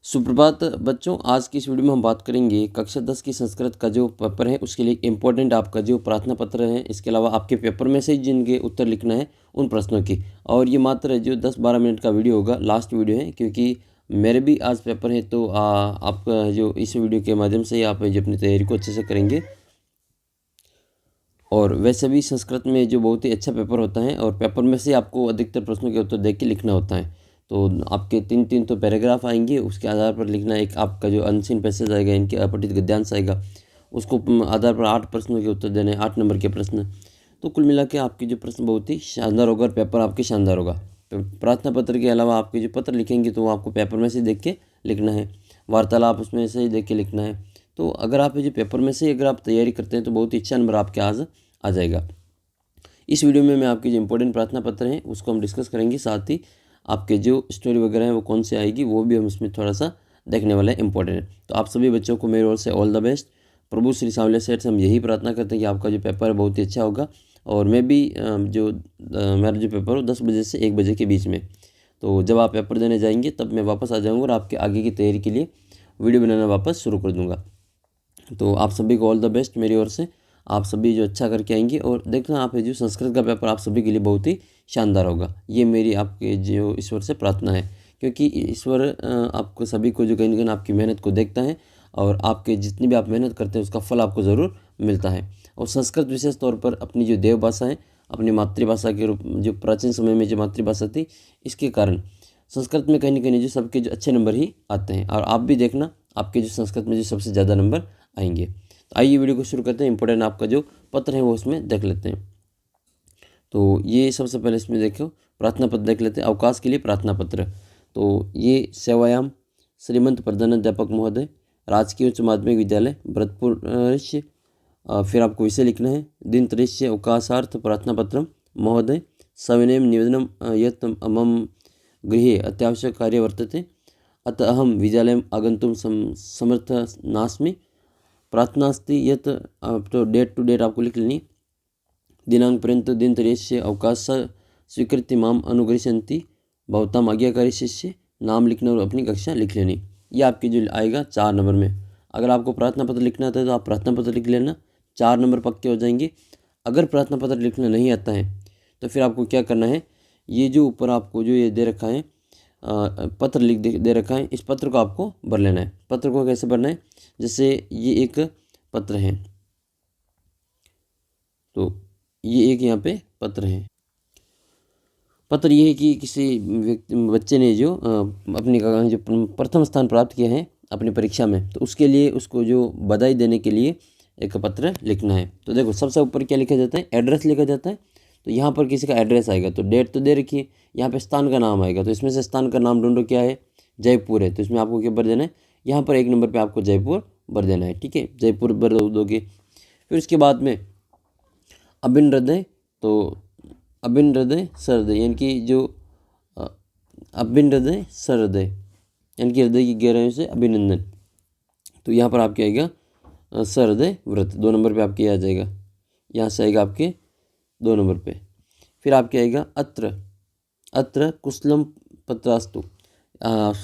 सुप्रभात बच्चों, आज की इस वीडियो में हम बात करेंगे कक्षा 10 की संस्कृत का जो पेपर है उसके लिए इम्पोर्टेंट आपका जो प्रार्थना पत्र है, इसके अलावा आपके पेपर में से जिनके उत्तर लिखना है उन प्रश्नों की। और ये मात्र जो 10-12 मिनट का वीडियो होगा, लास्ट वीडियो है, क्योंकि मेरे भी आज पेपर है। तो आप जो इस वीडियो के माध्यम से आप जो अपनी तैयारी को अच्छे से करेंगे। और वैसे भी संस्कृत में जो बहुत ही अच्छा पेपर होता है और पेपर में से आपको अधिकतर प्रश्नों के उत्तर देख के लिखना होता है। तो आपके 3-3 तो पैराग्राफ आएंगे, उसके आधार पर लिखना। एक आपका जो अनसीन पैसेज आएगा, इनके अपठित गद्यांश आएगा, उसको आधार पर 8 प्रश्नों के उत्तर देने, 8 नंबर के प्रश्न। तो कुल मिला के आपके जो प्रश्न बहुत ही शानदार होगा और पेपर आपके शानदार होगा। प्रार्थना पत्र के अलावा आपके जो पत्र लिखेंगे तो वो आपको पेपर में से देख के लिखना है, वार्तालाप उसमें से ही देख के लिखना है। तो अगर आप जो पेपर में से अगर आप तैयारी करते हैं तो बहुत ही अच्छा नंबर आपके आज आ जाएगा। इस वीडियो में मैं आपके जो इंपॉर्टेंट प्रार्थना पत्र हैं उसको हम डिस्कस करेंगे, साथ ही आपके जो स्टोरी वगैरह है वो कौन से आएगी वो भी हम इसमें थोड़ा सा देखने वाले हैं, इंपॉर्टेंट है। तो आप सभी बच्चों को मेरी ओर से ऑल द बेस्ट। प्रभु श्री सांवले सेठ से हम यही प्रार्थना करते हैं कि आपका जो पेपर है बहुत ही अच्छा होगा। और मैं भी मेरा जो पेपर हो 10 बजे से 1 बजे के बीच में, तो जब आप पेपर देने जाएंगे तब मैं वापस आ जाऊँगा और आपके आगे की तैयारी के लिए वीडियो बनाना वापस शुरू कर दूँगा। तो आप सभी को ऑल द बेस्ट मेरी ओर से। आप सभी जो अच्छा करके आएंगे और देखना आप जो संस्कृत का पेपर आप सभी के लिए बहुत ही शानदार होगा, ये मेरी आपके जो ईश्वर से प्रार्थना है। क्योंकि ईश्वर आपको सभी को जो कहीं ना कहीं आपकी मेहनत को देखता है और आपके जितनी भी आप मेहनत करते हैं उसका फल आपको ज़रूर मिलता है। और संस्कृत विशेष तौर पर अपनी जो देव भाषा है, अपनी मातृभाषा के रूप, जो प्राचीन समय में जो मातृभाषा थी, इसके कारण संस्कृत में कहीं ना कहीं जो सबके जो अच्छे नंबर ही आते हैं। और आप भी देखना आपके जो संस्कृत में जो सबसे ज़्यादा नंबर आएंगे। तो आइए वीडियो को शुरू करते हैं। इंपॉर्टेंट आपका जो पत्र है वो उसमें देख लेते हैं। तो ये सबसे पहले इसमें देखो प्रार्थना पत्र देख लेते हैं। अवकाश के लिए प्रार्थना पत्र। तो ये सेवायाम श्रीमंत प्रधानाध्यापक महोदय, राजकीय उच्च माध्यमिक विद्यालय भरतपुर। फिर आपको विषय लिखना है दिनत्रयस्य अवकाशार्थ प्रार्थना पत्रम महोदय, सविनयं निवेदनम यत् मम गृहे अत्यावश्यक कार्य वर्तते, अतः अहम विद्यालयम् आगन्तुं समर्थ नास्मि। प्रार्थना अस्ति यत् तो डेट टू डेट आपको लिख लेनी, दिनांक पर्यंत दिनत्रयस्य अवकाश स्वीकृत्य माम अनुगृह्यन्ति भवताम आज्ञाकारी शिष्य। नाम लिखना और अपनी कक्षा लिख लेनी। ये आपकी जो आएगा 4 नंबर में। अगर आपको प्रार्थना पत्र लिखना आता है तो आप प्रार्थना पत्र लिख लेना, 4 नंबर पक्के हो जाएंगे। अगर प्रार्थना पत्र लिखना नहीं आता है तो फिर आपको क्या करना है, ये जो ऊपर आपको जो ये दे रखा है पत्र लिख दे रखा है, इस पत्र को आपको भर लेना है। पत्र को कैसे भरना है, जैसे ये एक पत्र है, तो ये एक यहाँ पे पत्र है। पत्र ये है कि किसी बच्चे ने जो अपनी जो प्रथम स्थान प्राप्त किया है अपनी परीक्षा में, तो उसके लिए उसको जो बधाई देने के लिए एक पत्र लिखना है। तो देखो सबसे ऊपर क्या लिखा जाता है, एड्रेस लिखा जाता है। तो यहाँ पर किसी का एड्रेस आएगा, तो डेट तो दे रखी है, यहाँ पे स्थान का नाम आएगा, तो इसमें से स्थान का नाम ढूंढो, क्या है, जयपुर है, तो इसमें आपको क्या भर देना है, यहाँ पर 1 नंबर पे आपको जयपुर भर देना है। ठीक है, जयपुर भर दोगे। फिर उसके बाद में अभिन्न हृदय, तो अभिन्न हृदय सहृदय, यानी कि जो अभिन्न हृदय सहृदय, यानी कि हृदय की गहराइयों से अभिनंदन। तो यहाँ पर आपके आएगा सहृदय व्रत, 2 नंबर पे आपके आ जाएगा, यहाँ से आएगा आपके 2 नंबर पे। फिर आपके आएगा अत्र, अत्र कुशलम पत्रास्तु।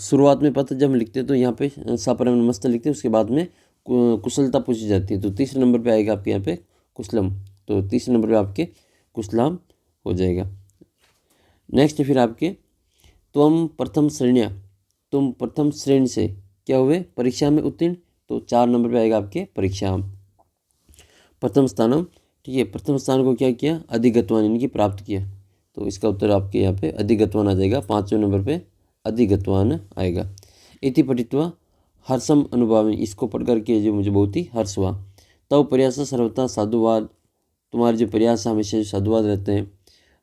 शुरुआत में पत्र जब हम लिखते हैं तो यहाँ पे सापरम नमस्ते लिखते हैं, उसके बाद में कुशलता पूछी जाती है। तो 3 नंबर पे आएगा आपके यहाँ पे कुशलम, तो 3 नंबर पे आपके कुशलाम हो जाएगा। नेक्स्ट फिर आपके तुम प्रथम श्रेणिया, तुम प्रथम श्रेणी से क्या हुए परीक्षा में उत्तीर्ण, तो 4 नंबर पे आएगा आपके परीक्षा प्रथम स्थानम। ठीक है, प्रथम स्थान को क्या किया, अधिगतवान, यानी कि प्राप्त किया। तो इसका उत्तर आपके यहाँ पे अधिगतवान आ जाएगा, 5वें नंबर पे अधिगतवान आएगा। इति पठित्वा हर्षम अनुभवामि, इसको पढ़ करके जो मुझे बहुत ही हर्ष हुआ। तव प्रयास सर्वथा साधुवाद, तुम्हारे जो प्रयास हमेशा साधुवाद रहते हैं।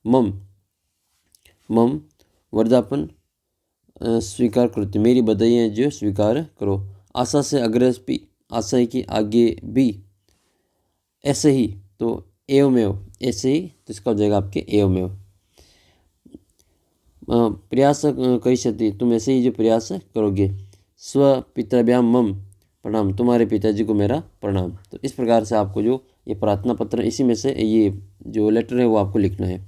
मम मम वर्धापन स्वीकार करो, मेरी बधाइयाँ जो स्वीकार करो। आशा से अग्रस्पी, आशा है कि आगे भी ऐसे ही, तो एवमेव, ऐसे ही, तो इसका हो जाएगा आपके एवमेव। प्रयास करिष्यति, तुम ऐसे ही जो प्रयास करोगे। स्व पितृभ्याम मम प्रणाम, तुम्हारे पिताजी को मेरा प्रणाम। तो इस प्रकार से आपको जो ये प्रार्थना पत्र, इसी में से ये जो लेटर है वो आपको लिखना है।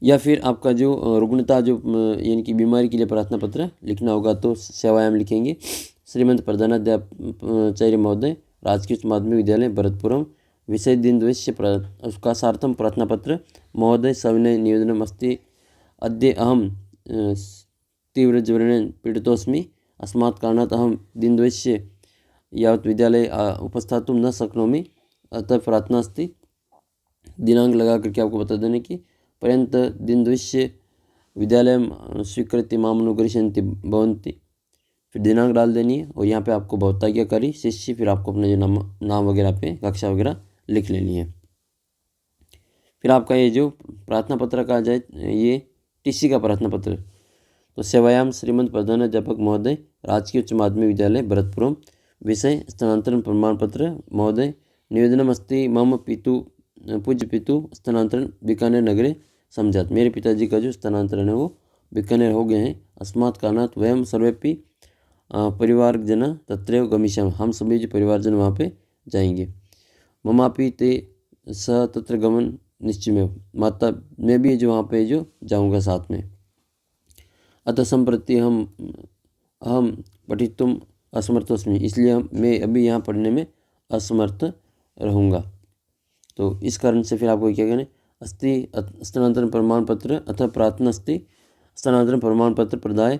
या फिर आपका जो रुग्णता जो यानी कि बीमारी के लिए प्रार्थना पत्र लिखना होगा तो सेवायाम लिखेंगे। श्रीमंत प्रधानाध्यापचार्य महोदय, राजकीय उच्च माध्यमिक विद्यालय भरतपुरम, विषय दिनद्वयस्य उसका सार्थम प्रार्थना पत्र। महोदय सविनय निवेदनम अस्ति, अद्य अहम तीव्रज्वरेण पीडितोऽस्मि, अस्मात् कारणात् अहम दिनद्वयस्य यावत् विद्यालये उपस्थातुं न शक्नोमि, अतः प्रार्थना अस्ति। दिनांक लगा करके आपको बता देने की पर्यंत दिनद्वयस्य विद्यालय स्वीकृत्य माम अनुगृह्णन्ति भवन्ति। फिर दिनांक डाल देनी है और यहाँ पे आपको बहुताज्ञाकारी शिष्य, फिर आपको अपने जो नाम वगैरह पे कक्षा वगैरह लिख लेनी है। फिर आपका ये जो प्रार्थना पत्र का जाए ये टीसी का प्रार्थना पत्र, तो सेवायाम श्रीमंत प्रधानाध्यापक महोदय, राजकीय उच्च माध्यमिक विद्यालय भरतपुरम, विषय स्थानांतरण प्रमाण पत्र। महोदय निवेदनम अस्ति मम पितु पूज्य पितु स्थानांतरण बीकानेर नगरे समझात, मेरे पिताजी का जो स्थानांतरण है वो बीकानेर हो गए हैं। अस्मात् कारणात् वयम सर्वेपि परिवारजन तत्रैव गमिष्यामः, हम सभी जो परिवारजन वहाँ पे जाएंगे। ममापि ते स तत्र गमन निश्चयमेव, माता मैं भी जो वहाँ पे जो जाऊँगा साथ में। अतः संप्रति अहम पठितुम असमर्थोस्मि, इसलिए मैं अभी यहाँ पढ़ने में असमर्थ रहूँगा। तो इस कारण से फिर आपको क्या कहना है, अस्ति स्थानांतरण प्रमाण पत्र अतः प्रार्थना अस्ति स्थानांतरण प्रमाण पत्र प्रदाय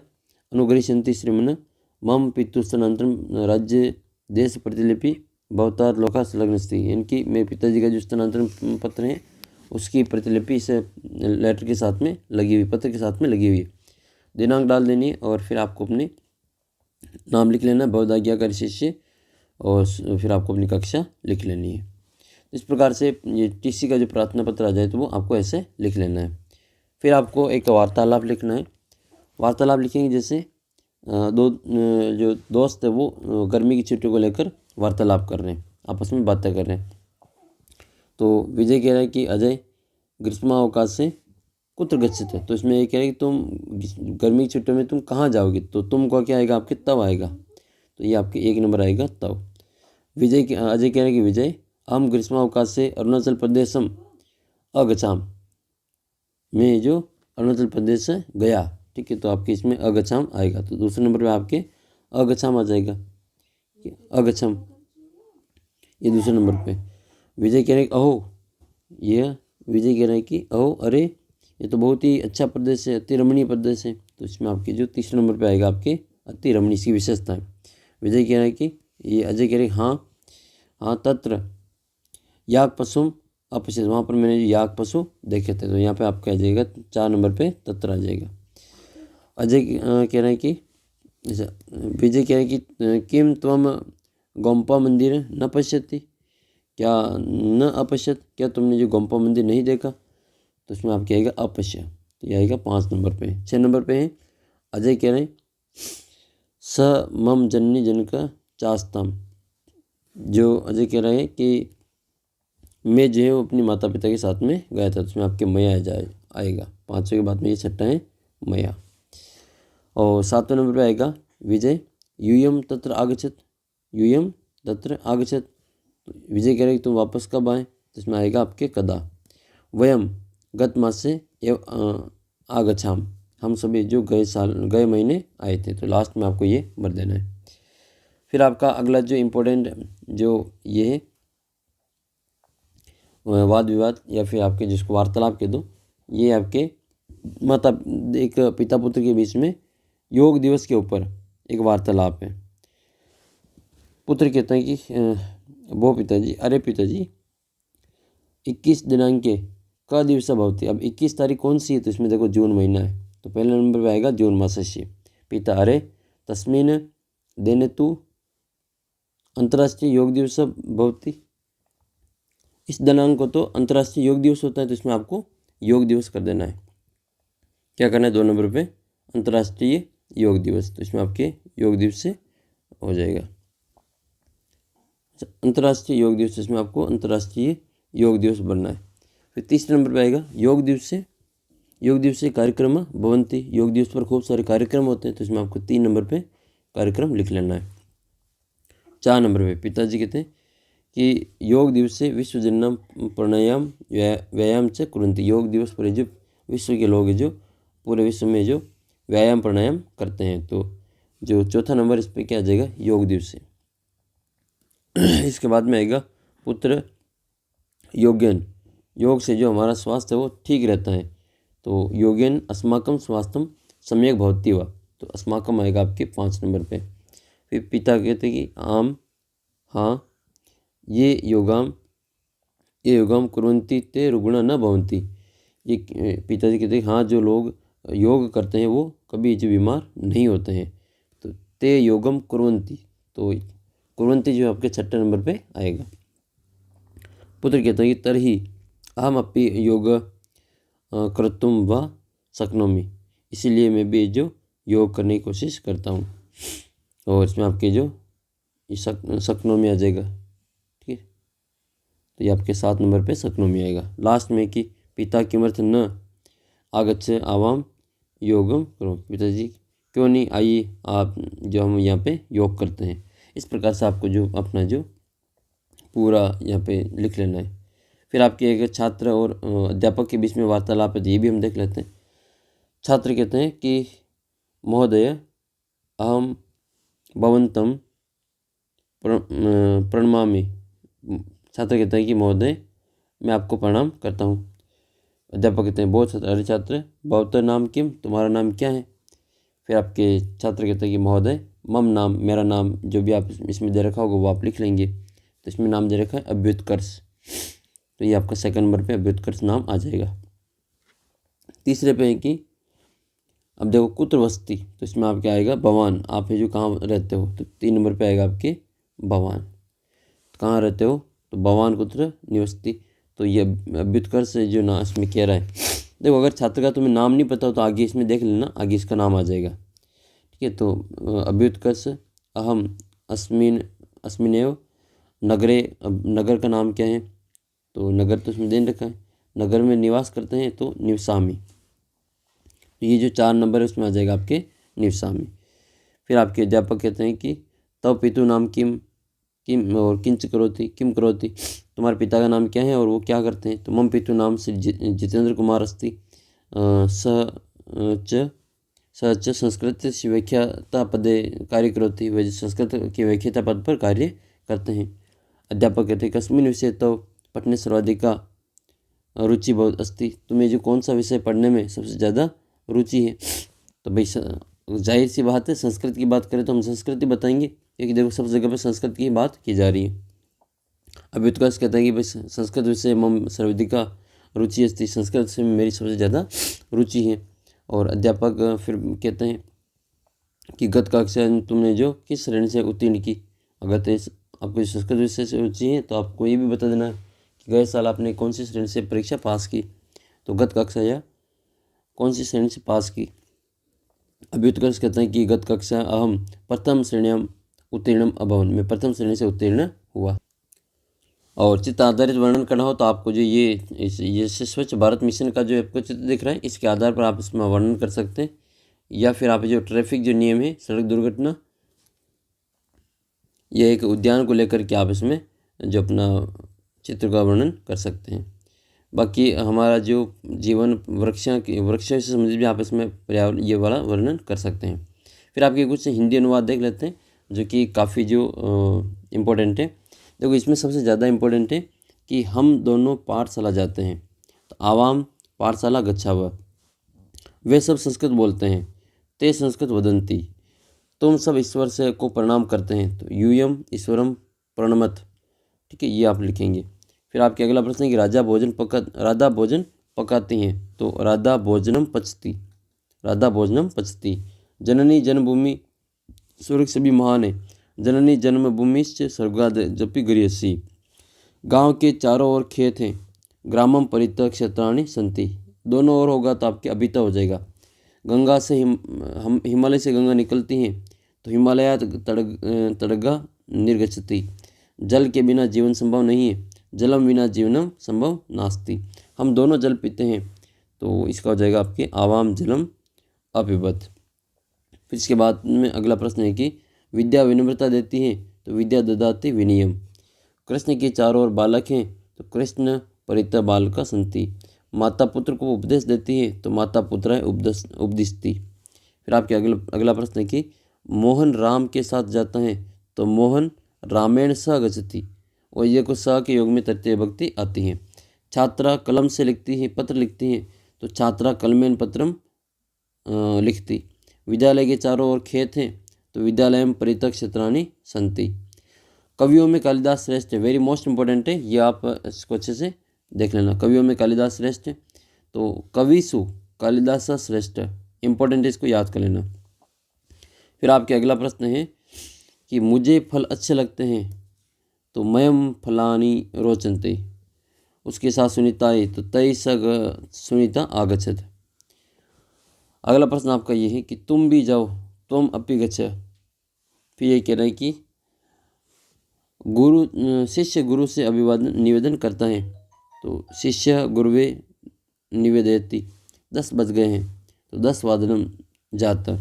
अनुगृह्णन्ति श्रीमन् मम पितु स्थानांतरण राज्य देश प्रतिलिपि भवतार लोका संलग्न अस्ति, यानी कि मेरे पिताजी का जो स्थानांतरण पत्र है उसकी प्रतिलिपि इस लेटर के साथ में लगी हुई, पत्र के साथ में लगी हुई है। दिनांक डाल देनी है और फिर आपको अपने नाम लिख लेना है, बहुताज्ञाकारी शिष्य, और फिर आपको अपनी कक्षा लिख लेनी है। इस प्रकार से ये टीसी का जो प्रार्थना पत्र आ जाए तो वो आपको ऐसे लिख लेना है। फिर आपको एक वार्तालाप लिखना है। वार्तालाप लिखेंगे जैसे दो जो दोस्त है वो गर्मी की छुट्टियों को लेकर वार्तालाप कर रहे हैं, आपस में बातें कर रहे हैं। तो विजय कह रहा है कि अजय ग्रीष्मावकाश से कुत्र गच्छति है, तो इसमें ये कह रहे हैं कि तुम गर्मी की छुट्टियों में तुम कहाँ जाओगे, तो तुम को क्या आएगा आपके तब आएगा, तो ये आपके 1 नंबर आएगा तब। अजय कह रहे हैं कि विजय हम ग्रीष्मावकाश से अरुणाचल प्रदेशम अगछाम, मैं जो अरुणाचल प्रदेश से गया, ठीक है, तो आपके इसमें अगछाम आएगा। तो दूसरे नंबर पे आपके अगछाम आ जाएगा, अगछम, ये दूसरे नंबर पे। विजय कह रहे हैं अहो, यह विजय कह रहे हैं कि अहो अरे ये तो बहुत ही अच्छा प्रदेश है, अति रमणीय प्रदेश है, तो इसमें आपके जो तीसरे नंबर पे आएगा आपके अति रमणीय की विशेषता है। विजय कह रहे हैं कि ये अजय कह रहे हैं हाँ तत्र याक पशुम अपश्यत, वहाँ पर मैंने याक पशु देखे थे, तो यहाँ पे आपका आ जाएगा 4 नंबर पे तत्र आ जाएगा। अजय कह रहे हैं कि विजय कह रहे हैं कि किम त्वम गोम्पा मंदिर न पश्यति, क्या न अपश्यत, क्या तुमने जो गोम्पा मंदिर नहीं देखा, तो उसमें आपके आएगा अपश्य, तो ये आएगा 5 नंबर पे। 6 नंबर पे है अजय कह रहे हैं स मम जननी जनक चास्तम, जो अजय कह रहे हैं कि मैं जो है वो अपनी माता पिता के साथ में गया था, तो उसमें आपके मया आएगा। 500 के बाद में ये छठा है मया। और 7वें नंबर पे आएगा विजय यूयम तत्र आगच्छत, यूयम तत्र आगच्छत, तो विजय कह रहे कि तुम वापस कब आए, तो इसमें आएगा आपके कदा। वयम गत मास से आगच्छाम, हम सभी जो गए महीने आए थे, तो लास्ट में आपको ये भर देना है। फिर आपका अगला जो इम्पोर्टेंट जो ये है वाद विवाद या फिर आपके जिसको वार्तालाप कह दो, ये आपके एक पिता पुत्र के बीच में योग दिवस के ऊपर एक वार्तालाप है। पुत्र कहते हैं कि वो पिताजी, अरे पिताजी 21 दिनांके का दिवस भवति, अब 21 तारीख कौन सी है, तो इसमें देखो जून महीना है, तो पहले नंबर पे आएगा जून मासस्य। पिता अरे तस्मिन् दिने तु अंतर्राष्ट्रीय योग दिवस भवति, इस दिनांक को तो अंतर्राष्ट्रीय योग दिवस होता है, तो इसमें आपको योग दिवस कर देना है। क्या करना है 2 नंबर पे अंतर्राष्ट्रीय योग दिवस, तो इसमें आपके योग दिवस से हो जाएगा अंतर्राष्ट्रीय योग दिवस, इसमें आपको अंतर्राष्ट्रीय योग दिवस बनना है। फिर 3 नंबर पे आएगा योग दिवस से कार्यक्रम भवन्ति, योग दिवस पर खूब सारे कार्यक्रम होते हैं, तो इसमें आपको 3 नंबर पे कार्यक्रम लिख लेना है। 4 नंबर पे पिताजी कहते हैं कि योग दिवस से विश्वजन्म प्राणायाम व्यायाम से कुरंती, योग दिवस पर जो विश्व के लोग जो पूरे विश्व में जो व्यायाम प्राणायाम करते हैं। तो जो चौथा नंबर इस पर क्या आ जाएगा, योग दिवस है। इसके बाद में आएगा पुत्र योग्यन। योग से जो हमारा स्वास्थ्य है वो ठीक रहता है। तो योग्यन अस्माकं स्वास्थ्यम सम्यक भवति वा। तो अस्माकम आएगा आपके 5 नंबर पे। फिर पिता कहते हैं कि आम हाँ ये योगाम कुर्वन्ति ते रुग्णा न भवन्ति। ये पिताजी कहते हैं हाँ जो लोग योग करते हैं वो कभी जो बीमार नहीं होते हैं। तो ते योगम कुर्वन्ति, तो कुर्वन्ति जो आपके 6 नंबर पे आएगा। पुत्र कहते हैं कि तर्हि अहम अपि योग कर्तुम वा शक्नोमि। इसीलिए मैं भी जो योग करने की कोशिश करता हूँ। और इसमें आपके जो शक्नोमि आ जाएगा, ठीक है। तो ये आपके 7 नंबर पे शक्नोमि आएगा। लास्ट में कि पिता किमर्थ न आगच्छ आवाम योगम करो। पिताजी क्यों नहीं आइए आप जो हम यहाँ पे योग करते हैं। इस प्रकार से आपको जो अपना जो पूरा यहाँ पे लिख लेना है। फिर आपके एक छात्र और अध्यापक के बीच में वार्तालाप है, ये भी हम देख लेते हैं। छात्र कहते हैं कि महोदय अहम भवन्तं प्रणमामि। छात्र कहते हैं कि महोदय मैं आपको प्रणाम करता हूँ। अध्यापक कहते हैं बहुत अरे छात्र भवतः नाम किम, तुम्हारा नाम क्या है। फिर आपके छात्र कहते हैं कि महोदय मम नाम, मेरा नाम जो भी आप इसमें दे रखा होगा वो आप लिख लेंगे। तो इसमें नाम दे रखा है अभ्युत्कर्ष। तो ये आपका 2 नंबर पे अभ्युत्कर्ष नाम आ जाएगा। तीसरे पे है कि अब देखो कुत्र वसति, तो इसमें आप क्या आएगा भवान। आप जो कहाँ रहते हो, तो 3 नंबर पे आएगा आपके भवान। कहाँ रहते हो, तो भवान कुत्र निवसति। तो ये अभ्युत्कर्ष जो ना इसमें कह रहा है। देखो अगर छात्र का तुम्हें नाम नहीं पता हो तो आगे इसमें देख लेना, आगे इसका नाम आ जाएगा, ठीक है। तो अभ्युत्कर्ष अहम अस्मिनेव नगरे। अब नगर का नाम क्या है, तो नगर तो इसमें देन रखा है, नगर में निवास करते हैं तो निवसामि। ये जो 4 नंबर है उसमें आ जाएगा आपके निवसामि। फिर आपके अध्यापक कहते हैं कि तव पितु नाम किम और किंच करोति किम करोति। तुम्हारे पिता का नाम क्या है और वो क्या करते हैं। तो मम पितु नाम से जितेंद्र कुमार अस्ति। स संस्कृत व्याख्याता पदे कार्य करोति। वे संस्कृत की व्याख्याता पद पर कार्य करते हैं। अध्यापक कहते हैं कस्मिन् विषये तो पठने सर्वाधिका रुचि बहुत अस्ति। तुम्हें जो कौन सा विषय पढ़ने में सबसे ज़्यादा रुचि है। तो भाई जाहिर सी बात है, संस्कृत की बात करें तो हम संस्कृत ही बताएंगे, क्योंकि देखो सब जगह पे संस्कृत की बात की जा रही है। अभ्युत्कर्ष कहता है कि भाई संस्कृत विषय मम सर्वाधिका रुचि अस्ति। संस्कृत से मेरी सबसे ज़्यादा रुचि है। और अध्यापक फिर कहते हैं कि गत कक्षा तुमने जो किस श्रेणी से उत्तीर्ण की। अगर तो आपको संस्कृत विषय से रुचि है तो आपको ये भी बता देना है कि गए साल आपने कौन सी श्रेणी से परीक्षा पास की। तो गत कक्षा या कौन सी श्रेणी से पास की। अभ्युत्कर्ष कहते हैं कि गत कक्षा अहम प्रथम श्रेणियाम उत्तीर्णम अभवन। मैं प्रथम श्रेणी से उत्तीर्ण हुआ। और चित्र आधारित वर्णन करना हो तो आपको जो ये स्वच्छ भारत मिशन का जो आपको चित्र दिख रहा है, इसके आधार पर आप इसमें वर्णन कर सकते हैं। या फिर आप जो ट्रैफिक जो नियम है, सड़क दुर्घटना, यह एक उद्यान को लेकर के आप इसमें जो अपना चित्र का वर्णन कर सकते हैं। बाकी हमारा जो जीवन वृक्षों से संबंधित भी आप इसमें पर्यावरण ये वाला वर्णन कर सकते हैं। फिर आपके कुछ हिंदी अनुवाद देख लेते हैं जो कि काफ़ी जो इम्पोर्टेंट है। देखो इसमें सबसे ज़्यादा इम्पोर्टेंट है कि हम दोनों पाठशाला जाते हैं। तो आवाम पाठशाला गच्छाव, वे सब संस्कृत बोलते हैं। ते संस्कृत वदंती, तुम सब ईश्वर से को प्रणाम करते हैं। तो यूयम ईश्वरम प्रणमत, ठीक है, ये आप लिखेंगे। फिर आपके अगला प्रश्न है कि राधा भोजन पकाती हैं। तो राधा भोजनम पचती। जननी जन्मभूमि स्वर्ग से भी महान है। जननी जन्मभूमिश्च स्वर्गाद जपि गरीयसी। गांव के चारों ओर खेत हैं। ग्रामम परितः क्षेत्राणि संति। दोनों ओर होगा तो आपके अभिता हो जाएगा। गंगा से हिमालय से गंगा निकलती हैं। तो हिमालयात तड़गा निर्गच्छति। जल के बिना जीवन संभव नहीं है। जलम बिना जीवनम संभव नास्ति। हम दोनों जल पीते हैं। तो इसका हो जाएगा आपके आवाम जलम अपिबत। फिर इसके बाद में अगला प्रश्न है कि विद्या विनम्रता देती है। तो विद्या ददाति विनियम। कृष्ण के चारों ओर बालक हैं। तो कृष्ण परितः बालका संति। माता पुत्र को उपदेश देती है तो माता पुत्राय उपदिशति। फिर आपके अगला प्रश्न है कि मोहन राम के साथ जाता है तो मोहन रामेण स गच्छति, और ये को स के योग में तृतीय विभक्ति आती है। छात्रा कलम से लिखती है, पत्र लिखती है तो छात्रा कलमेन पत्रम लिखती। विद्यालय के चारों ओर खेत हैं तो विद्यालय परितः क्षेत्राणि सन्ति। कवियों में कालिदास श्रेष्ठ है, वेरी मोस्ट इंपॉर्टेंट है, ये आप इसको अच्छे से देख लेना। कवियों में कालिदास श्रेष्ठ है तो कविसु कालिदास श्रेष्ठ, इंपॉर्टेंट है, इसको याद कर लेना। फिर आपके अगला प्रश्न है कि मुझे फल अच्छे लगते हैं तो मयम फलानी रोचन्ते, उसके साथ सुनीता है तो तय सग सुनीता आगच्छत। अगला प्रश्न आपका ये है कि तुम भी जाओ तुम अपि गच्छ। फिर ये कह रहे हैं कि शिष्य गुरु से अभिवादन निवेदन करता है तो शिष्य गुरुवे निवेदयति। 10 बज गए हैं तो 10 वादनम जाता।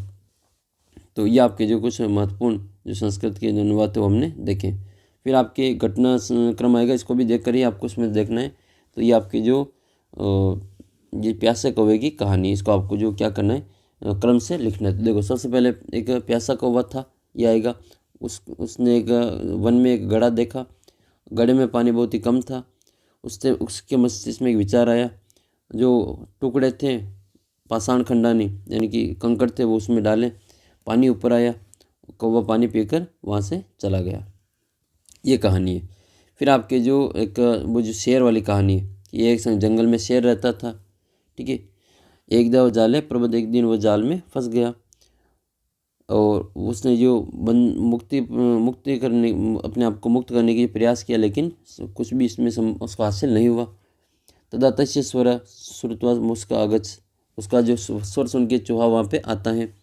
तो ये आपके जो कुछ महत्वपूर्ण जो संस्कृत के जो अनुवाद थे वो हमने देखे। फिर आपके घटना क्रम आएगा, इसको भी देख कर ही आपको उसमें देखना है। तो ये आपकी जो ये प्यासा कौवे की कहानी, इसको आपको जो क्या करना है क्रम से लिखना है। तो देखो सबसे पहले एक प्यासा कौवा था, ये आएगा। उसने एक वन में एक घड़ा देखा, घड़े में पानी बहुत ही कम था। उसके मस्तिष्क में एक विचार आया, जो टुकड़े थे पाषाण खंडानी यानी कि कंकड़ थे वो उसमें डाले, पानी ऊपर आया, कौवा पानी पीकर वहाँ से चला गया। ये कहानी है। फिर आपके जो एक वो जो शेर वाली कहानी है, ये एक जंगल में शेर रहता था, ठीक है। एक दो जाले प्रबंध, एक दिन वो जाल में फंस गया और उसने जो मुक्ति करने अपने आप को मुक्त करने के प्रयास किया, लेकिन कुछ भी इसमें उसको हासिल नहीं हुआ। तदा तस्य स्वर श्रुत्वा मुस्का आगच्छ, उसका जो स्वर सुन के चूहा वहाँ पे आता है।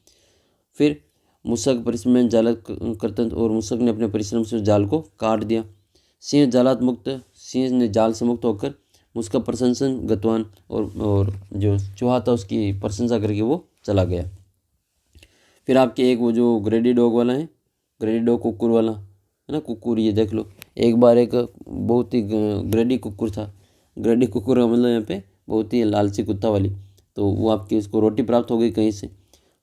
फिर मूषक परिश्रम जाल करतन, और मूषक ने अपने परिश्रम से जाल को काट दिया। सिंह जालात मुक्त, सिंह ने जाल से मुक्त होकर उसका प्रशंसन गतवान, और जो चूहा था उसकी प्रशंसा करके वो चला गया। फिर आपके एक वो जो ग्रेडी डॉग वाला है, ग्रेडी डॉग कुकुर वाला है ना, कुकुर, ये देख लो। एक बार एक बहुत ही ग्रेडी कुकुर था। ग्रेडी कुकुर का मतलब यहाँ पे बहुत ही लालची कुत्ता वाली। तो वो आपकी उसको रोटी प्राप्त हो गई कहीं से,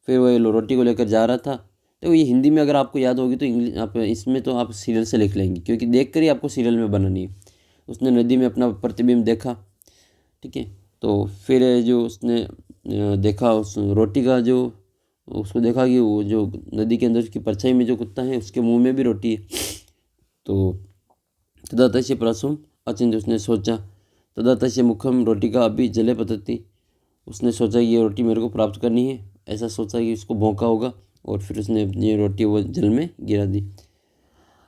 फिर वो रोटी को लेकर जा रहा था। तो ये हिंदी में अगर आपको याद होगी तो इंग्लिश आप इसमें तो आप सीरियल से लिख लेंगे, क्योंकि देख कर ही आपको सीरियल में बनानी है। उसने नदी में अपना प्रतिबिंब देखा, ठीक है। तो फिर जो उसने देखा उस रोटी का जो उसको देखा कि वो जो नदी के अंदर की परछाई में जो कुत्ता है उसके मुंह में भी रोटी है। तो तदा तस्य प्रसुम अचिंत, उसने सोचा। तदा तस्य मुखम, रोटी का अभी जले पतती, उसने सोचा ये रोटी मेरे को प्राप्त करनी है, ऐसा सोचा कि उसको भौंका होगा, और फिर उसने अपनी रोटी वो जल में गिरा दी।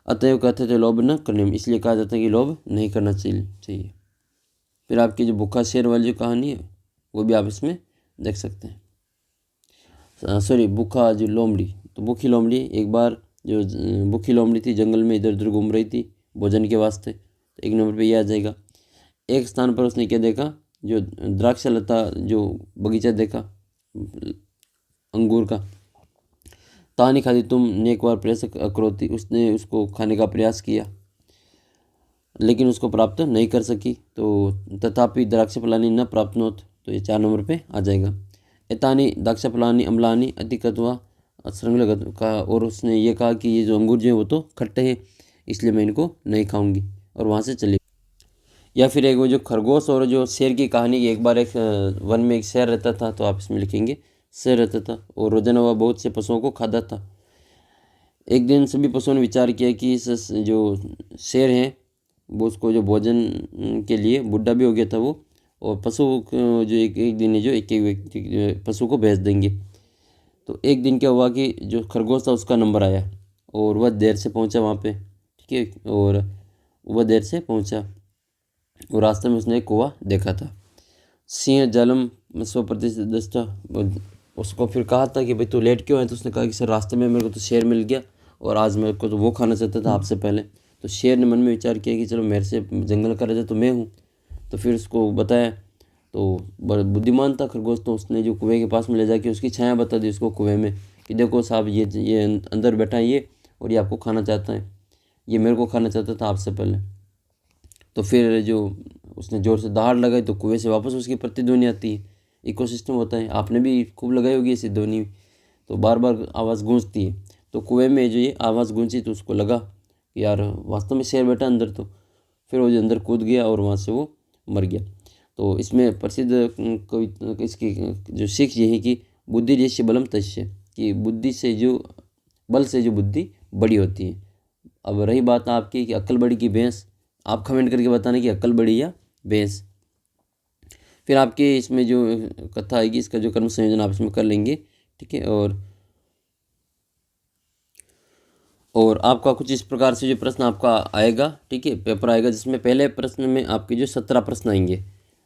अतएव कहते थे लोभ न करने में, इसलिए कहा जाता है कि लोभ नहीं करना चाहिए। फिर आपकी जो भूखा शेर वाली जो कहानी है वो भी आप इसमें देख सकते हैं। सॉरी, भूखा जो लोमड़ी, तो भूखी लोमड़ी, एक बार जो भूखी लोमड़ी थी जंगल में इधर उधर घूम रही थी भोजन के वास्ते। तो 1 नंबर पे ये आ जाएगा। एक स्थान पर उसने क्या देखा, जो द्राक्ष लता जो बगीचा देखा अंगूर का। तानी खाती तुम ने एक बार प्रयास अक्रोती, उसने उसको खाने का प्रयास किया लेकिन उसको प्राप्त नहीं कर सकी। तो तथापि द्राक्ष फलानी न प्राप्तनोत, तो ये 4 नंबर पे आ जाएगा। एतानी द्राक्ष फलानी अम्लानी अधिकत्वा श्रृंगल का, और उसने ये कहा कि ये जो अंगूर जो है वो तो खट्टे हैं, इसलिए मैं इनको नहीं खाऊंगी, और वहाँ से चली। या फिर एक वो जो खरगोश और जो शेर की कहानी, एक बार एक वन में एक शेर रहता था, तो आप इसमें लिखेंगे शेर रहता था, और रोजाना वह बहुत से पशुओं को खाता था। एक दिन सभी पशुओं ने विचार किया कि इस जो शेर है वो उसको जो भोजन के लिए बुढ़ा भी हो गया था वो, और पशु जो एक दिन जो एक व्यक्ति पशु को भेज देंगे। तो एक दिन क्या हुआ कि जो खरगोश था उसका नंबर आया, और वह देर से पहुंचा वहाँ पे, ठीक है। और वह देर से पहुंचा और रास्ते में उसने एक कुआं देखा था। सिंह जलम स्व प्रतिष्ठा, उसको फिर कहा था कि भाई तू लेट क्यों है, तो उसने कहा कि सर रास्ते में मेरे को तो शेर मिल गया, और आज मेरे को तो वो खाना चाहता था आपसे पहले। तो शेर ने मन में विचार किया कि चलो मेरे से जंगल का राजा तो मैं हूँ। तो फिर उसको बताया, तो बड़ा बुद्धिमान था खरगोश, तो उसने जो कुएं के पास में ले जाके उसकी छाया बता दी उसको कुएं में कि देखो साहब ये अंदर बैठा है ये, और ये आपको खाना चाहता है, ये मेरे को खाना चाहता था आपसे पहले। तो फिर जो उसने ज़ोर से दहाड़ लगाई तो कुएं से वापस उसकी प्रतिध्वनि आती है। इकोसिस्टम होता है, आपने भी खूब लगाई होगी ऐसी ध्वनि, तो बार बार आवाज़ गूंजती है। तो कुएं में जो ये आवाज़ गूंजी तो उसको लगा कि यार वास्तव में शेर बैठा अंदर, तो फिर वो जो अंदर कूद गया और वहाँ से वो मर गया। तो इसमें प्रसिद्ध कवि इसकी जो सीख ये है कि बुद्धि जैसे बलम तस्य, कि बुद्धि से जो बल से जो बुद्धि बड़ी होती है। अब रही बात आपकी कि अक्ल बड़ी की भैंस, आप कमेंट करके बताना कि अक्ल बड़ी या भैंस। फिर आपके इसमें जो कथा आएगी इसका जो कर्म संयोजन आप इसमें कर लेंगे, ठीक है। और आपका कुछ इस प्रकार से जो प्रश्न आपका आएगा, ठीक है, पेपर आएगा जिसमें पहले प्रश्न में आपके जो 17 प्रश्न आएंगे,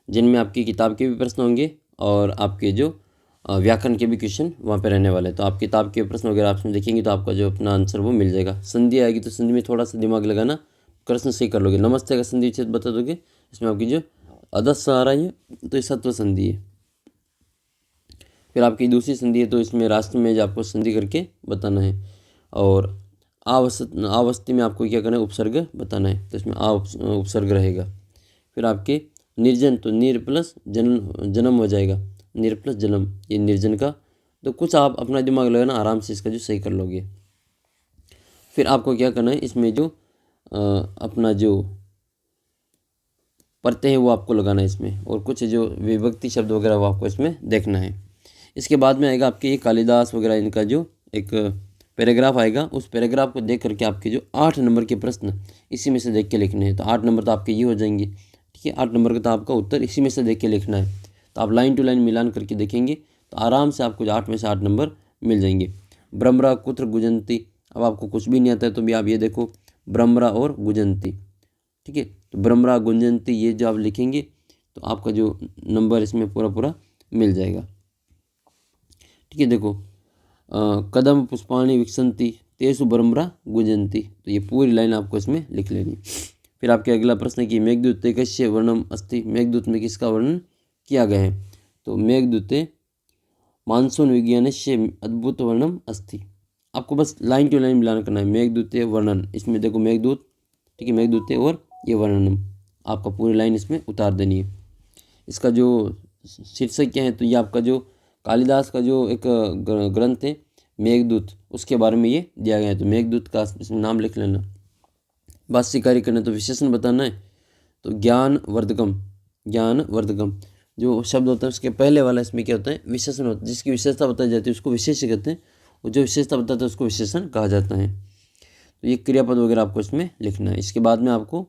जिनमें आपकी किताब के भी प्रश्न होंगे और आपके जो व्याकरण के भी क्वेश्चन वहाँ पे रहने वाले हैं। तो आप किताब के प्रश्न वगैरह आप देखेंगे तो आपका जो अपना आंसर वो मिल जाएगा। संधि आएगी तो संधि में थोड़ा सा दिमाग लगाना, प्रश्न सही कर लोगे। नमस्ते का संधि विच्छेद बता दोगे, इसमें आपकी जो अदस्य आ रही है तो ये सत्व संधि है। फिर आपकी दूसरी संधि है तो इसमें राष्ट्र में जो आपको संधि करके बताना है। और आवस्ति में आपको क्या करना है, उपसर्ग बताना है, तो इसमें उपसर्ग रहेगा। फिर आपके निर्जन तो निर प्लस जन्म हो जाएगा, निर प्लस जन्म, ये निर्जन का। तो कुछ आप अपना दिमाग लगाना, आराम से इसका जो सही कर लोगे। फिर आपको क्या करना है, इसमें जो अपना जो प्रत्यय है वो आपको लगाना है इसमें, और कुछ जो विभक्ति शब्द वगैरह वो आपको इसमें देखना है। इसके बाद में आएगा आपके ये कालिदास वगैरह इनका जो एक पैराग्राफ आएगा, उस पैराग्राफ को देख करके आपके जो 8 नंबर के प्रश्न इसी में से देख के लिखने हैं। तो 8 नंबर तो आपके ये हो जाएंगे, ठीक है। 8 नंबर का तो आपका उत्तर इसी में से देख के लिखना है। तो आप लाइन टू लाइन मिलान करके देखेंगे तो आराम से आपको 8 में से 8 नंबर मिल जाएंगे। ब्रह्मरा कुत्र गुजंती, अब आपको कुछ भी नहीं आता है तो भी आप ये देखो ब्रह्मरा और गुजंती, ठीक है। तो ब्रह्मरा गुंजंती ये जो आप लिखेंगे तो आपका जो नंबर इसमें पूरा पूरा मिल जाएगा, ठीक है। देखो कदम पुष्पाणि विकसंती तेसु ब्रह्मरा गुंजंती, तो ये पूरी लाइन आपको इसमें लिख लेनी। फिर आपके अगला प्रश्न है कि मेघदूते कस्य वर्णम अस्ति, मेघदूत में किसका वर्णन किया गया है, तो मेघदूते मानसून विज्ञान से अद्भुत वर्णम अस्ति। आपको बस लाइन टू लाइन मिलान करना है, मेघदूते वर्णन, इसमें देखो मेघदूत, ठीक है, मेघदूते और ये वर्णनम, आपका पूरी लाइन इसमें उतार देनी है। इसका जो शीर्षक क्या है, तो ये आपका जो कालिदास का जो एक ग्रंथ है मेघदूत, उसके बारे में ये दिया गया है। तो मेघदूत का इसमें नाम लिख लेना। भाष्यकारी करना तो विशेषण बताना है, तो ज्ञान वर्धकम जो शब्द होता है उसके पहले वाला इसमें क्या होता है, विशेषण होता है। जिसकी विशेषता बताई जाती है उसको विशेष्य कहते हैं, और जो विशेषता बताता है उसको विशेषण कहा जाता है। तो ये क्रियापद वगैरह आपको इसमें लिखना है। इसके बाद में आपको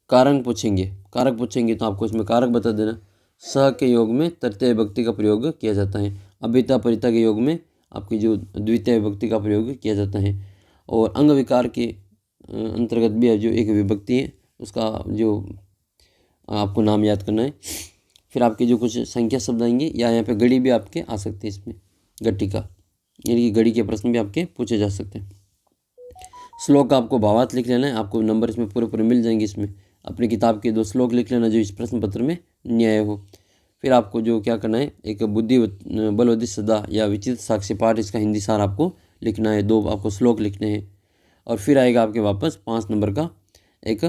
कारक पूछेंगे तो आपको इसमें कारक बता देना। स के योग में तृतीय विभक्ति का प्रयोग किया जाता है। अभिता परिता के योग में आपकी जो द्वितीय विभक्ति का प्रयोग किया जाता है। और अंग विकार के अंतर्गत भी जो एक विभक्ति है उसका जो आपको नाम याद करना है। फिर आपके जो कुछ संख्या शब्द आएंगे, या यहाँ पे गड़ी भी आपके आ सकते हैं, इसमें गट्टिका यानी कि गड़ी के प्रश्न भी आपके पूछे जा सकते हैं। श्लोक का आपको भावार्थ लिख लेना है, आपको नंबर इसमें पूरे पूरे मिल जाएंगे। इसमें अपनी किताब के 2 श्लोक लिख लेना जो इस प्रश्न पत्र में नहीं आए हो। फिर आपको जो क्या करना है, एक बुद्धि बलवधि सदा या विचित्र साक्ष्य पाठ, इसका हिंदी सार आपको लिखना है। 2 आपको श्लोक लिखने हैं। और फिर आएगा आपके वापस 5 नंबर का एक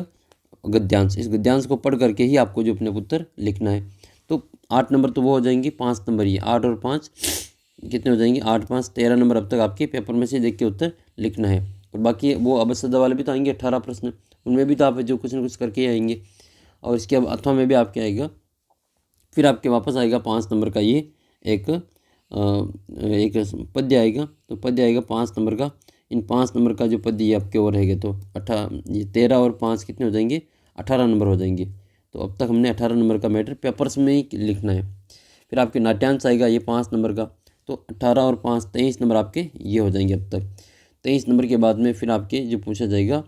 गद्यांश। इस गद्यांश को पढ़ करके ही आपको जो अपने उत्तर लिखना है। तो 8 नंबर तो वो हो जाएंगे, 5 नंबर ये 8 और 5 कितने हो जाएंगे, 8 5 13 नंबर अब तक आपके पेपर में से देख के उत्तर लिखना है। और बाकी वो अबसदा वाले भी तो आएंगे 18 प्रश्न, उनमें भी तो आप जो कुछ न कुछ करके ही आएंगे। और इसके अब अथवा में भी आपके आएगा। फिर आपके वापस आएगा 5 नंबर का ये एक पद्य आएगा। तो पद्य आएगा 5 नंबर का। इन 5 नंबर का जो पद्य ये आपके और रहेगा, तो 13 और 5 कितने हो जाएंगे, 18 नंबर हो जाएंगे। तो अब तक हमने 18 नंबर का मैटर पेपर्स में ही लिखना है। फिर आपके नाट्यांश आएगा ये 5 नंबर का। तो 18 और 5 23 नंबर आपके ये हो जाएंगे अब तक। 23 नंबर के बाद में फिर आपके जो पूछा जाएगा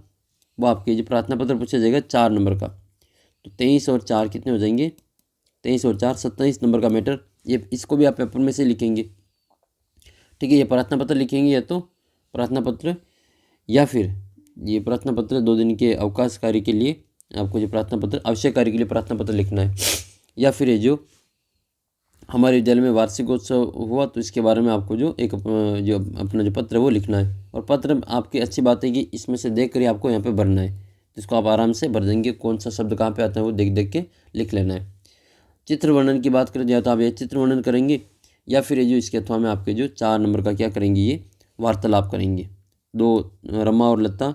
वो आपके जो प्रार्थना पत्र पूछा जाएगा 4 नंबर का। तो 23 और 4 कितने हो जाएंगे, 23 और 4 27 नंबर का मैटर। ये इसको भी आप पेपर में से लिखेंगे, ठीक है। ये प्रार्थना पत्र लिखेंगे, या तो प्रार्थना पत्र या फिर ये प्रार्थना पत्र 2 दिन के अवकाश कार्य के लिए आपको जो प्रार्थना पत्र आवश्यक कार्य के लिए प्रार्थना पत्र लिखना है। या फिर ये जो हमारे विद्यालय में वार्षिकोत्सव हुआ तो इसके बारे में आपको जो एक जो अपना जो पत्र है वो लिखना है। और पत्र आपकी अच्छी बात है कि इसमें से देख कर ही आपको यहाँ पे भरना है, जिसको आप आराम से भर देंगे। कौन सा शब्द कहाँ पे आता है वो देख देख के लिख लेना है। चित्र वर्णन की बात करें तो आप ये चित्र वर्णन करेंगे या फिर ये जो इसके अथवा में आपके जो 4 नंबर का क्या करेंगे, ये वार्तालाप करेंगे। दो रमा और लता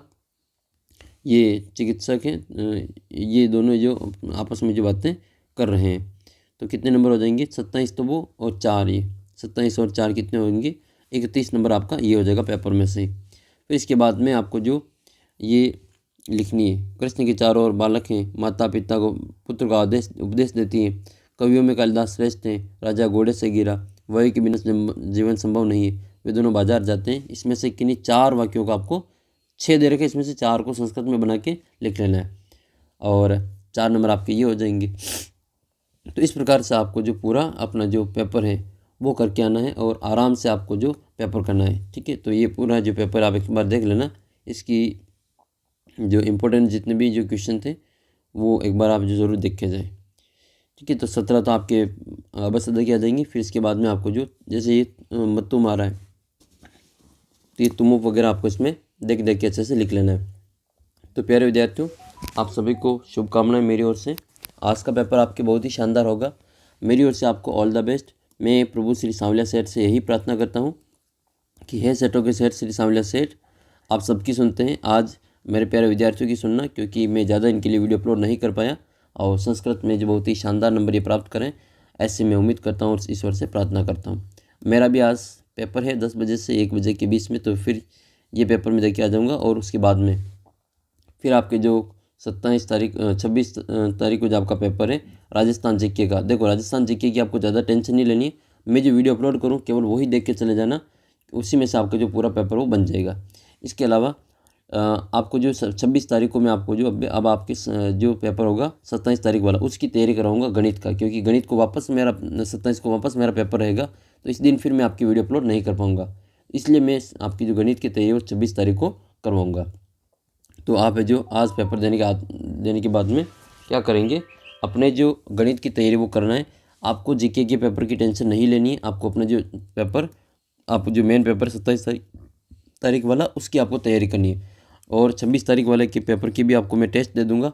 ये चिकित्सक हैं, ये दोनों जो आपस में जो बातें कर रहे हैं। तो कितने नंबर हो जाएंगे, 27 तो वो और 4 ये, 27 और 4 कितने होंगे, 31 नंबर आपका ये हो जाएगा पेपर में से। फिर इसके बाद में आपको जो ये लिखनी है, कृष्ण के चारों ओर बालक हैं, माता पिता को पुत्र का उपदेश देती हैं, कवियों में कालिदास श्रेष्ठ हैं, राजा घोड़े से गिरा, वही के बिना जीवन संभव नहीं है, वे दोनों बाजार जाते हैं। इसमें से किन्हीं 4 वाक्यों का आपको 6 दे रखे, इसमें से 4 को संस्कृत में बना के लिख लेना है और 4 नंबर आपके ये हो जाएंगे। तो इस प्रकार से आपको जो पूरा अपना जो पेपर है वो करके आना है और आराम से आपको जो पेपर करना है, ठीक है। तो ये पूरा जो पेपर आप एक बार देख लेना, इसकी जो इम्पोर्टेंट जितने भी जो क्वेश्चन थे वो एक बार आप जो ज़रूर देख के जाए, ठीक है। तो 17 तो आपके बस अदा किया जाएंगे। फिर इसके बाद में आपको जो जैसे ये मतुम आ रहा है तो ये तुम वगैरह आपको इसमें देख देख के अच्छे से लिख लेना है। तो प्यारे विद्यार्थियों, आप सभी को शुभकामनाएं मेरी ओर से। आज का पेपर आपके बहुत ही शानदार होगा। मेरी ओर से आपको ऑल द बेस्ट। मैं प्रभु श्री सांवलिया सेठ से यही प्रार्थना करता हूँ कि हे सेठों के सेठ श्री सांवलिया सेठ, आप सबकी सुनते हैं, आज मेरे प्यारे विद्यार्थियों की सुनना, क्योंकि मैं ज़्यादा इनके लिए वीडियो अपलोड नहीं कर पाया और संस्कृत में जो बहुत ही शानदार नंबर ये प्राप्त करें, ऐसे मैं उम्मीद करता हूँ और ईश्वर से प्रार्थना करता हूँ। मेरा भी आज पेपर है 10 बजे से 1 बजे के बीच में, तो फिर ये पेपर में देके आ जाऊँगा और उसके बाद में फिर आपके जो 26 तारीख को जो आपका पेपर है राजस्थान जीके का। देखो राजस्थान जीके की आपको ज़्यादा टेंशन नहीं लेनी है, मैं जो वीडियो अपलोड करूँ केवल वही देख के चले जाना, उसी में से आपका जो पूरा पेपर वो बन जाएगा। इसके अलावा आपको जो 26 तारीख को मैं आपको जो अब आपके जो पेपर होगा 27 तारीख वाला उसकी तैयारी कराऊंगा गणित का, क्योंकि गणित को वापस मेरा 27 को वापस मेरा पेपर रहेगा, तो इस दिन फिर मैं आपकी वीडियो अपलोड नहीं कर पाऊँगा, इसलिए मैं आपकी जो गणित की तैयारी वो 26 तारीख को करवाऊँगा। तो आप जो आज पेपर देने के बाद में क्या करेंगे, अपने जो गणित की तैयारी वो करना है। आपको जीके के पेपर की टेंशन नहीं लेनी है, आपको अपना जो पेपर आप जो मेन पेपर 27 तारीख वाला उसकी आपको तैयारी करनी है और 26 तारीख वाले के पेपर की भी आपको मैं टेस्ट दे दूंगा।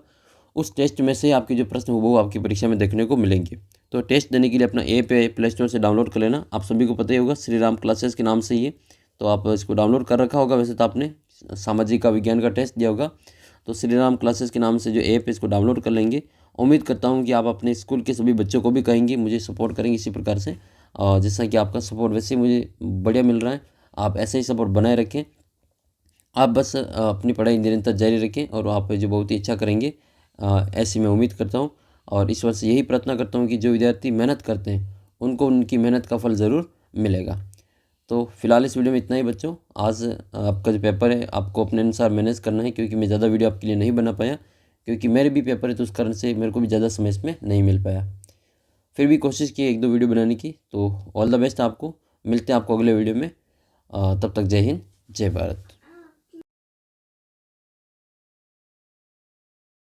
उस टेस्ट में से आपके जो प्रश्न हो वो आपकी परीक्षा में देखने को मिलेंगे। तो टेस्ट देने के लिए अपना ऐप है प्ले स्टोर से डाउनलोड कर लेना, आप सभी को पता ही होगा श्री राम क्लासेस के नाम से ही है, तो आप इसको डाउनलोड कर रखा होगा। वैसे तो आपने सामाजिक का विज्ञान का टेस्ट दिया होगा, तो श्री राम क्लासेस के नाम से जो ऐप है इसको डाउनलोड कर लेंगे। उम्मीद करता हूँ कि आप अपने स्कूल के सभी बच्चों को भी कहेंगे, मुझे सपोर्ट करेंगे इसी प्रकार से, और जैसा कि आपका सपोर्ट वैसे मुझे बढ़िया मिल रहा है, आप ऐसे ही सपोर्ट बनाए रखें। आप बस अपनी पढ़ाई निरंतर जारी रखें और आप जो बहुत ही अच्छा करेंगे, ऐसी मैं उम्मीद करता हूँ और ईश्वर से यही प्रार्थना करता हूँ कि जो विद्यार्थी मेहनत करते हैं उनको उनकी मेहनत का फल ज़रूर मिलेगा। तो फिलहाल इस वीडियो में इतना ही बच्चों। आज आपका जो पेपर है आपको अपने अनुसार मैनेज करना है, क्योंकि मैं ज़्यादा वीडियो आपके लिए नहीं बना पाया, क्योंकि मेरे भी पेपर है तो उस कारण से मेरे को भी ज़्यादा समय इसमें नहीं मिल पाया। फिर भी कोशिश की 1-2 वीडियो बनाने की। तो ऑल द बेस्ट आपको, मिलते हैं आपको अगले वीडियो में। तब तक जय हिंद, जय भारत।